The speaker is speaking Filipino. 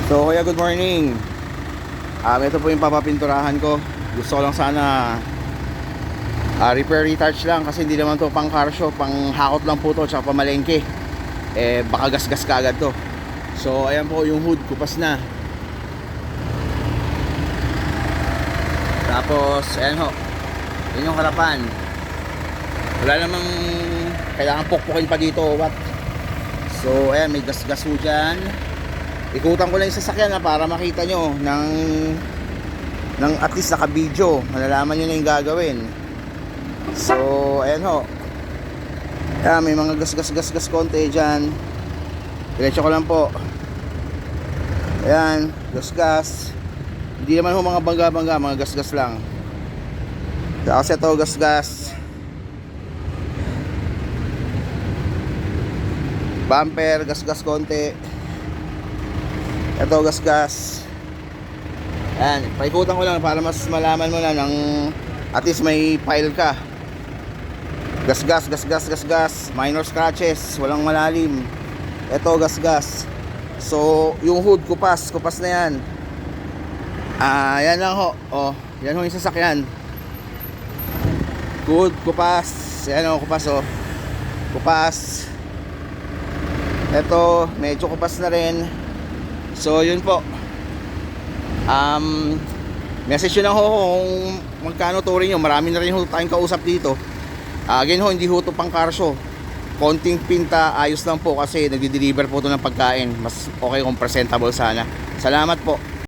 So kuya, good morning. Ito po yung papapinturahan ko. Gusto ko lang sana repair retouch lang, kasi hindi naman to pang car show, pang hakot lang po to, tsaka pamalengke. Baka gasgas ka agad to. So ayan po yung hood, kupas na. Tapos ayan ho, yun yung harapan. Wala namang kailangan pukpukin pa dito o what. So ayan, may gasgas ho dyan. Ikutan ko lang yung sasakyan para makita nyo ng at least naka-video, malalaman nyo na yung gagawin. So ayan ho, ayan, may mga gas konti dyan. Diretso ko lang po. Ayan, gas. Hindi naman ho mga bangga, mga gas lang. Kasi ito gas. Bumper, gas konti. Ito gas. Ayan, paikutan ko lang para mas malaman mo na ng at least may file ka. Gas. Minor scratches, walang malalim. Ito gas. So yung hood kupas na yan. Yan lang ho. Oh, yan ho yung sasakyan. Hood kupas. Yan ho, kupas oh. Kupas. Ito medyo kupas na rin. So yun po. Message nyo lang ho kung magkano touring nyo. Marami na rin ho tayong kausap dito. Again ho, hindi ho to pang car show. Konting pinta, ayos lang po kasi nagdi-deliver po to ng pagkain. Mas okay kung presentable sana. Salamat po.